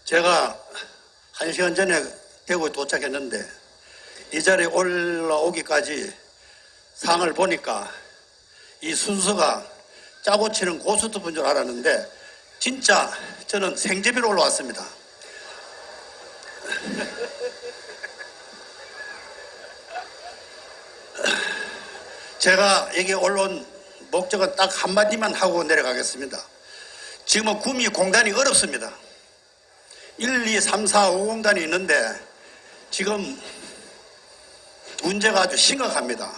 제가 1시간 전에 대구에 도착했는데 이 자리에 올라오기까지 상을 보니까 이 순서가 짜고 치는 고스톱인 줄 알았는데 진짜 저는 생제비로 올라왔습니다. 제가 여기 올라온 목적은 딱 한마디만 하고 내려가겠습니다. 지금은 구미 공단이 어렵습니다. 1, 2, 3, 4, 5공단이 있는데 지금 문제가 아주 심각합니다.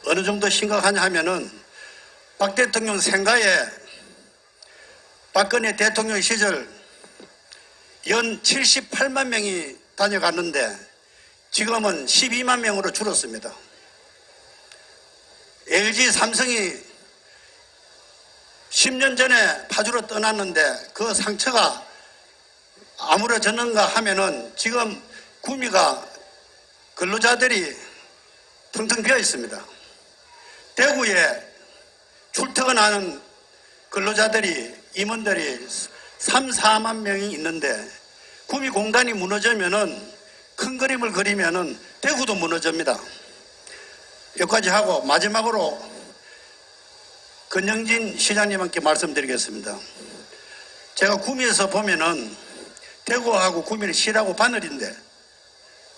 어느 정도 심각하냐 하면은 박 대통령 생가에 박근혜 대통령 시절 연 78만 명이 다녀갔는데 지금은 12만 명으로 줄었습니다. LG 삼성이 10년 전에 파주로 떠났는데 그 상처가 아물어졌는가 하면은 지금 구미가 근로자들이 텅텅 비어 있습니다. 대구에 출퇴근하는 근로자들이 임원들이 3, 4만 명이 있는데 구미 공단이 무너지면은 큰 그림을 그리면은 대구도 무너집니다. 여기까지 하고 마지막으로 권영진 시장님께 말씀드리겠습니다. 제가 구미에서 보면은 대구하고 구미는 시라고 바늘인데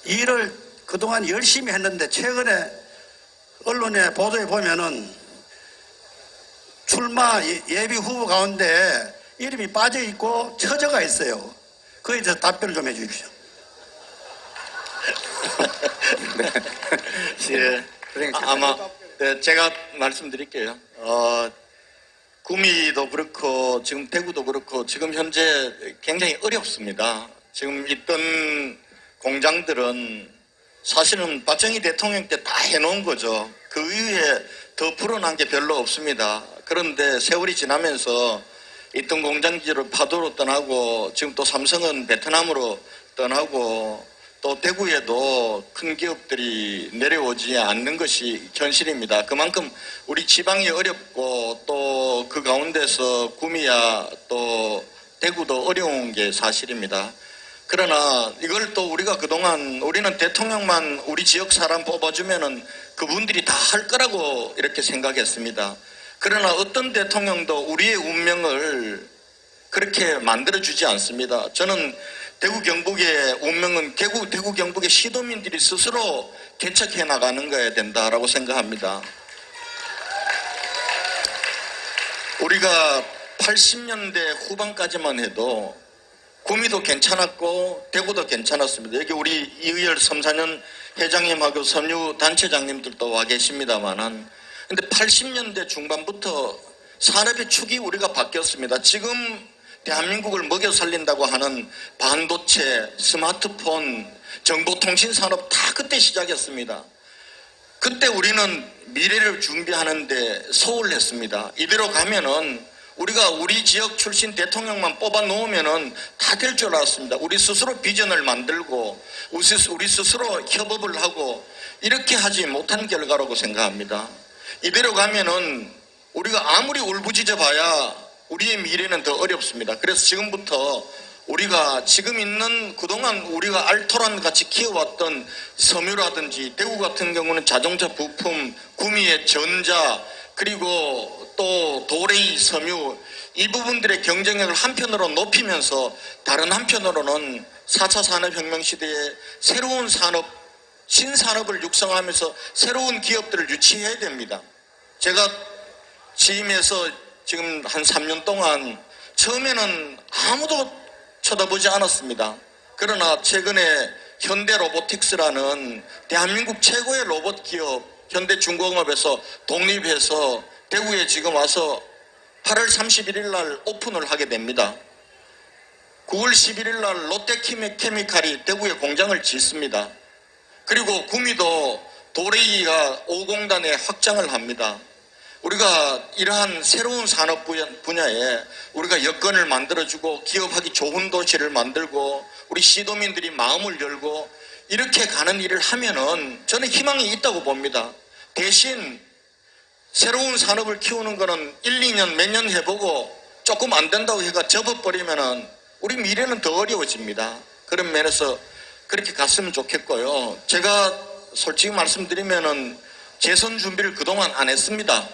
이 일을 그동안 열심히 했는데 최근에 언론의 보도에 보면은 출마 예비 후보 가운데 이름이 빠져 있고 처져가 있어요. 그에 대해서 답변을 좀 해 주십시오. 네. 예. 아마 네, 제가 말씀드릴게요. 구미도 그렇고 지금 대구도 그렇고 지금 현재 굉장히 어렵습니다. 지금 있던 공장들은 사실은 박정희 대통령 때 다 해놓은 거죠. 그 이후에 더 불어난 게 별로 없습니다. 그런데 세월이 지나면서 있던 공장지를 파도로 떠나고 지금 또 삼성은 베트남으로 떠나고 또 대구에도 큰 기업들이 내려오지 않는 것이 현실입니다. 그만큼 우리 지방이 어렵고 또 그 가운데서 구미야 또 대구도 어려운 게 사실입니다. 그러나 이걸 또 우리가 그동안 우리는 대통령만 우리 지역 사람 뽑아주면은 그분들이 다 할 거라고 이렇게 생각했습니다. 그러나 어떤 대통령도 우리의 운명을 그렇게 만들어주지 않습니다. 저는 대구 경북의 운명은 대구 경북의 시도민들이 스스로 개척해 나가는 거야 된다라고 생각합니다. 우리가 80년대 후반까지만 해도 구미도 괜찮았고 대구도 괜찮았습니다. 여기 우리 이의열 섬사년 회장님하고 섬유 단체장님들도 와 계십니다만은 근데 80년대 중반부터 산업의 축이 우리가 바뀌었습니다. 지금 대한민국을 먹여 살린다고 하는 반도체, 스마트폰, 정보통신산업 다 그때 시작했습니다. 그때 우리는 미래를 준비하는데 소홀했습니다. 이대로 가면은 우리가 우리 지역 출신 대통령만 뽑아 놓으면은 다 될 줄 알았습니다. 우리 스스로 비전을 만들고 우리 스스로 협업을 하고 이렇게 하지 못한 결과라고 생각합니다. 이대로 가면은 우리가 아무리 울부짖어 봐야 우리의 미래는 더 어렵습니다. 그래서 지금부터 우리가 지금 있는 그동안 우리가 알토란 같이 키워왔던 섬유라든지 대구 같은 경우는 자동차 부품, 구미의 전자 그리고 또 도레이 섬유 이 부분들의 경쟁력을 한편으로 높이면서 다른 한편으로는 4차 산업혁명 시대에 새로운 산업, 신산업을 육성하면서 새로운 기업들을 유치해야 됩니다. 제가 취임해서 지금 한 3년 동안 처음에는 아무도 쳐다보지 않았습니다. 그러나 최근에 현대로보틱스라는 대한민국 최고의 로봇 기업 현대중공업에서 독립해서 대구에 지금 와서 8월 31일 날 오픈을 하게 됩니다. 9월 11일 날 롯데케미칼이 대구에 공장을 짓습니다. 그리고 구미도 도레이가 5공단에 확장을 합니다. 우리가 이러한 새로운 산업 분야에 우리가 여건을 만들어주고 기업하기 좋은 도시를 만들고 우리 시도민들이 마음을 열고 이렇게 가는 일을 하면은 저는 희망이 있다고 봅니다. 대신 새로운 산업을 키우는 거는 1, 2년 몇 년 해보고 조금 안 된다고 해가 접어버리면은 우리 미래는 더 어려워집니다. 그런 면에서 그렇게 갔으면 좋겠고요. 제가 솔직히 말씀드리면은 재선 준비를 그동안 안 했습니다.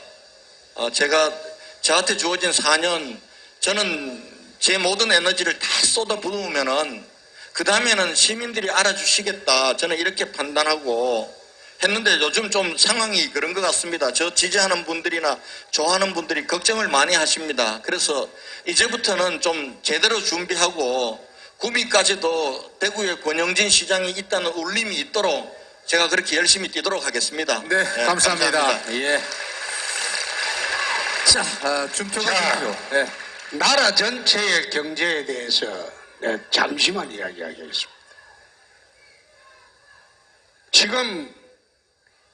제가 저한테 주어진 4년, 저는 제 모든 에너지를 다 쏟아부으면은 그 다음에는 시민들이 알아주시겠다, 저는 이렇게 판단하고 했는데 요즘 좀 상황이 그런 것 같습니다. 저 지지하는 분들이나 좋아하는 분들이 걱정을 많이 하십니다. 그래서 이제부터는 좀 제대로 준비하고 구미까지도 대구에 권영진 시장이 있다는 울림이 있도록 제가 그렇게 열심히 뛰도록 하겠습니다. 네, 감사합니다. 감사합니다. 예. 자, 준표가 자. 준표. 네. 나라 전체의 경제에 대해서 잠시만 이야기하겠습니다. 지금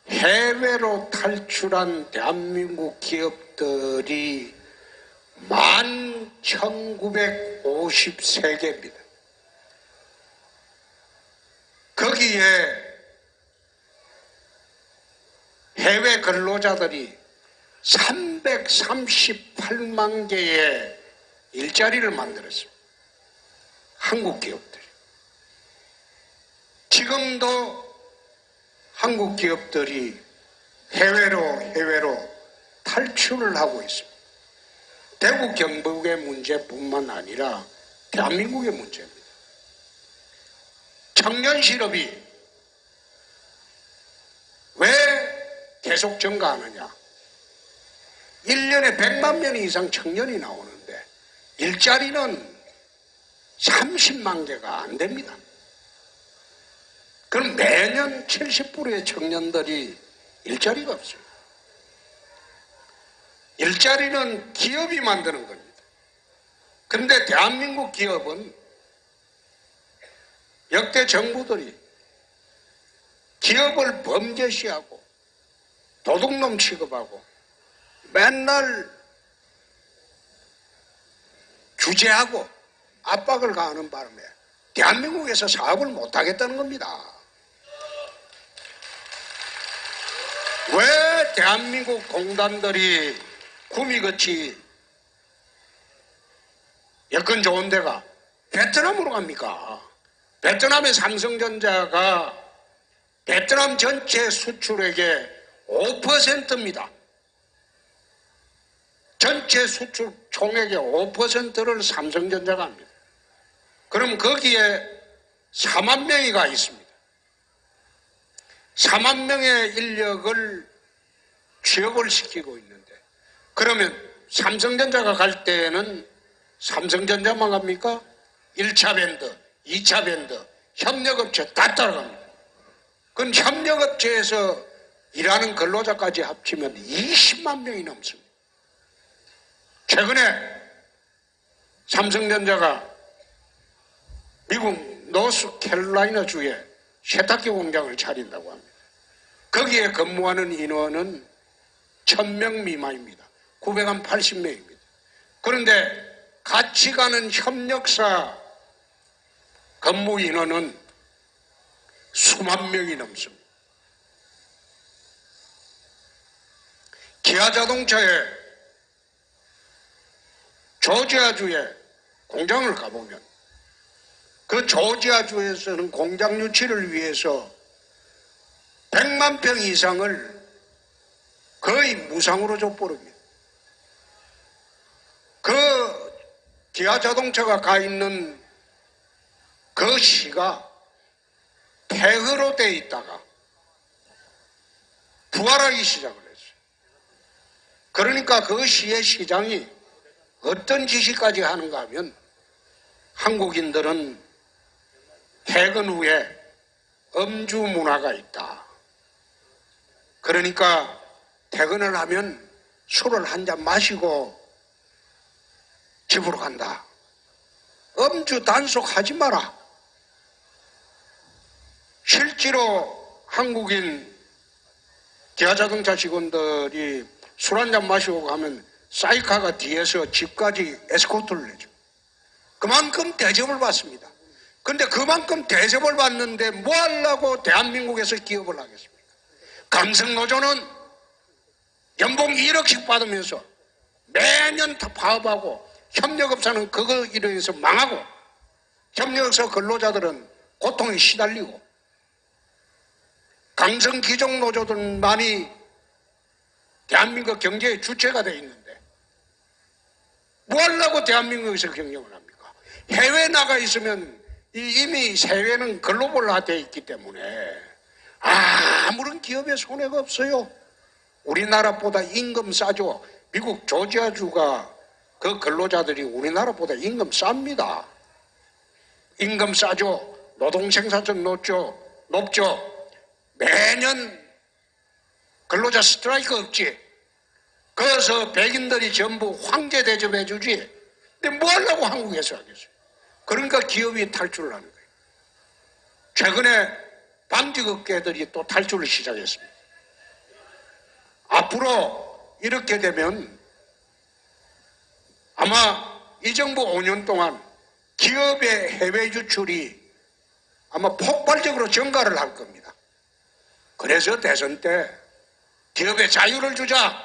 해외로 탈출한 대한민국 기업들이 11,953개입니다. 거기에 해외 근로자들이 338만 개의 일자리를 만들었습니다. 한국 기업들이. 지금도 한국 기업들이 해외로 탈출을 하고 있습니다. 대구 경북의 문제뿐만 아니라 대한민국의 문제입니다. 청년 실업이 왜 계속 증가하느냐? 1년에 100만 명 이상 청년이 나오는데 일자리는 30만 개가 안 됩니다. 그럼 매년 70%의 청년들이 일자리가 없어요. 일자리는 기업이 만드는 겁니다. 그런데 대한민국 기업은 역대 정부들이 기업을 범죄시하고 도둑놈 취급하고 맨날 규제하고 압박을 가하는 바람에 대한민국에서 사업을 못하겠다는 겁니다. 왜 대한민국 공단들이 구미같이 여건 좋은 데가 베트남으로 갑니까? 베트남의 삼성전자가 베트남 전체 수출액의 5%입니다. 전체 수출 총액의 5%를 삼성전자가 합니다. 그럼 거기에 4만 명이 가 있습니다. 4만 명의 인력을 취업을 시키고 있는데 그러면 삼성전자가 갈 때에는 삼성전자만 갑니까? 1차 밴드, 2차 밴드, 협력업체 다 따라갑니다. 그럼 협력업체에서 일하는 근로자까지 합치면 20만 명이 넘습니다. 최근에 삼성전자가 미국 노스캐롤라이나 주에 세탁기 공장을 차린다고 합니다. 거기에 근무하는 인원은 1,000명 미만입니다. 980명입니다. 그런데 같이 가는 협력사 근무 인원은 수만 명이 넘습니다. 기아자동차에 조지아주에 공장을 가보면 그 조지아주에서는 공장 유치를 위해서 100만 평 이상을 거의 무상으로 줬버립니다. 그 기아자동차가 가 있는 그 시가 폐허로 돼 있다가 부활하기 시작을 했어요. 그러니까 그 시의 시장이 어떤 지시까지 하는가 하면 한국인들은 퇴근 후에 음주 문화가 있다. 그러니까 퇴근을 하면 술을 한 잔 마시고 집으로 간다. 음주 단속하지 마라. 실제로 한국인 기아자동차 직원들이 술 한 잔 마시고 가면 사이카가 뒤에서 집까지 에스코트를 내죠. 그만큼 대접을 받습니다. 그런데 그만큼 대접을 받는데 뭐 하려고 대한민국에서 기업을 하겠습니까? 강성노조는 연봉 1억씩 받으면서 매년 다 파업하고 협력업사는 그거 이용해서 망하고 협력사 근로자들은 고통에 시달리고 강성 기종 노조들만이 대한민국 경제의 주체가 되어 있는데 뭐 하려고 대한민국에서 경영을 합니까? 해외 나가 있으면 이미 해외는 글로벌화되어 있기 때문에 아무런 기업에 손해가 없어요. 우리나라보다 임금 싸죠. 미국 조지아주가 그 근로자들이 우리나라보다 임금 쌉니다. 임금 싸죠. 노동생산성 높죠. 매년 근로자 스트라이크 없지. 그래서 백인들이 전부 황제 대접해 주지. 근데 뭐 하려고 한국에서 하겠어요? 그러니까 기업이 탈출을 하는 거예요. 최근에 방직업계들이 또 탈출을 시작했습니다. 앞으로 이렇게 되면 아마 이 정부 5년 동안 기업의 해외 유출이 아마 폭발적으로 증가를 할 겁니다. 그래서 대선 때 기업에 자유를 주자,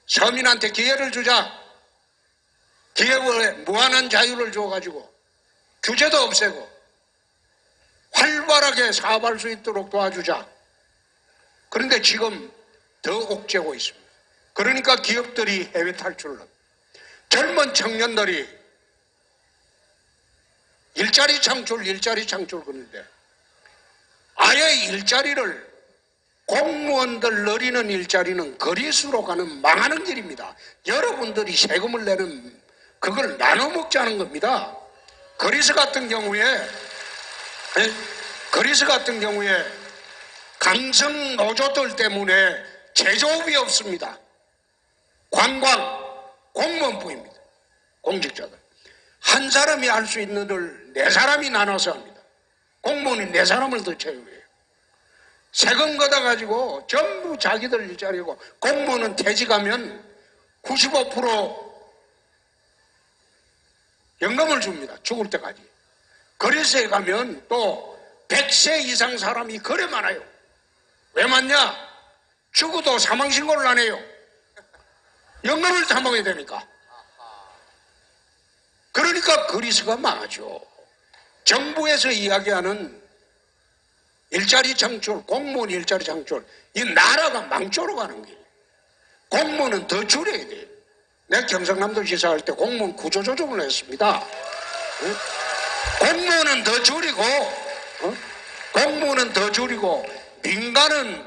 서민한테 기회를 주자, 기업에 무한한 자유를 줘가지고 규제도 없애고 활발하게 사업할 수 있도록 도와주자. 그런데 지금 더 옥죄고 있습니다. 그러니까 기업들이 해외 탈출을 합니다. 젊은 청년들이 일자리 창출 그러는데 아예 일자리를 공무원들 늘리는 일자리는 거리수로 가는 망하는 길입니다. 여러분들이 세금을 내는 그걸 나눠 먹자는 겁니다. 거리수 같은 경우에 강성 노조들 때문에 제조업이 없습니다. 관광, 공무원부입니다. 공직자들. 한 사람이 할 수 있는 걸 네 사람이 나눠서 합니다. 공무원이 네 사람을 더 채용해요. 세금 걷어가지고 전부 자기들 일자리고 공무원은 퇴직하면 95% 연금을 줍니다. 죽을 때까지. 거리세에 가면 또 100세 이상 사람이 그래 많아요. 왜 많냐? 죽어도 사망신고를 안 해요. 연금을 다 먹어야 되니까. 그러니까 거리수가 많아져. 정부에서 이야기하는 일자리 창출, 공무원 일자리 창출, 이 나라가 망조로 가는 거예요. 공무원은 더 줄여야 돼요. 내가 경상남도 지사할 때 공무원 구조조정을 했습니다. 공무원은 더 줄이고 민간은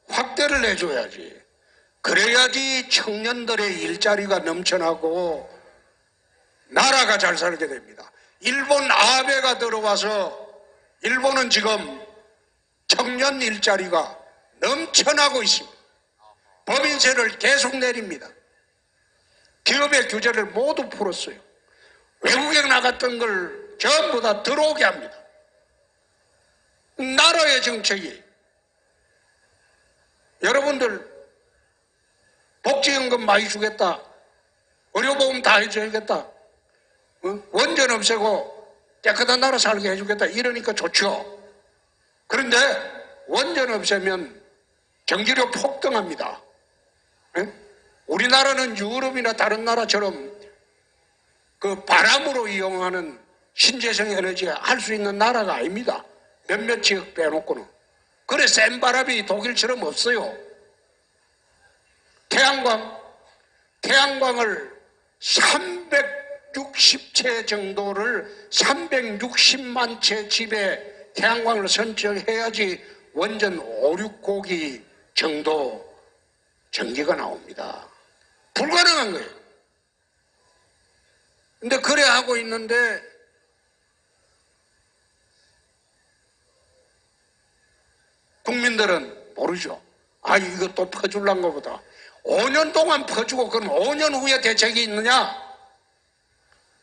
확대를 해줘야지. 그래야지 청년들의 일자리가 넘쳐나고 나라가 잘 살게 됩니다. 일본 아베가 들어와서 일본은 지금 청년 일자리가 넘쳐나고 있습니다. 법인세를 계속 내립니다. 기업의 규제를 모두 풀었어요. 외국에 나갔던 걸 전부 다 들어오게 합니다. 나라의 정책이. 여러분들 복지연금 많이 주겠다. 의료보험 다 해줘야겠다. 원전 없애고 깨끗한 나라 살게 해주겠다. 이러니까 좋죠. 그런데 원전 없애면 전기료 폭등합니다. 우리나라는 유럽이나 다른 나라처럼 그 바람으로 이용하는 신재생 에너지 할 수 있는 나라가 아닙니다. 몇몇 지역 빼놓고는. 그래 센 바람이 독일처럼 없어요. 태양광을 360채 정도를 360만 채 집에 태양광을 설치해야지 원전 5, 6고기 정도 전기가 나옵니다. 불가능한 거예요. 근데 그래 하고 있는데 국민들은 모르죠. 아, 이거 또 퍼줄란 거보다 5년 동안 퍼주고 그럼 5년 후에 대책이 있느냐?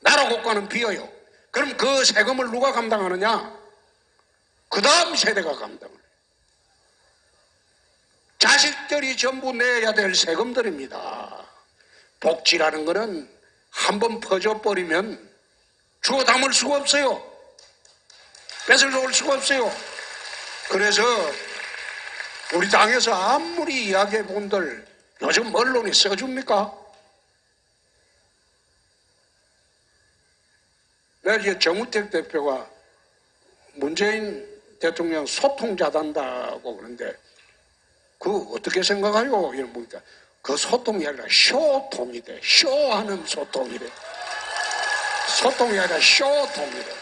나라 국가는 비어요. 그럼 그 세금을 누가 감당하느냐? 그 다음 세대가 감당을 해요. 자식들이 전부 내야 될 세금들입니다. 복지라는 거는 한번 퍼져버리면 주워 담을 수가 없어요. 뺏어올 수가 없어요. 그래서 우리 당에서 아무리 이야기해 본들 요즘 언론이 써줍니까? 그래서 정우택 대표가 문재인 대통령 소통자단다고 그러는데 그 어떻게 생각하요? 이런 보니까 그 소통이 아니라 쇼통이 돼. 쇼하는 소통이래. 소통이 아니라 쇼통이래.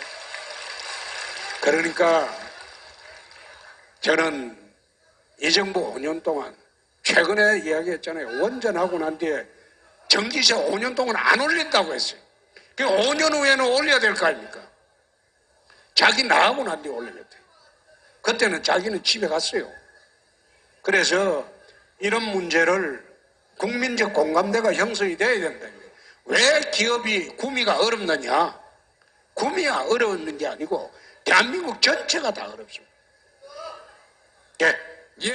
그러니까 저는 이 정부 5년 동안 최근에 이야기했잖아요. 원전하고 난 뒤에 전기세 5년 동안 안 올린다고 했어요. 그 5년 후에는 올려야 될 거 아닙니까? 자기 나하고 난 뒤에 올려야 돼. 그때는 자기는 집에 갔어요. 그래서 이런 문제를 국민적 공감대가 형성이 돼야 된다. 왜 기업이 구미가 어렵느냐? 구미가 어려웠는 게 아니고 대한민국 전체가 다 어렵습니다. 예.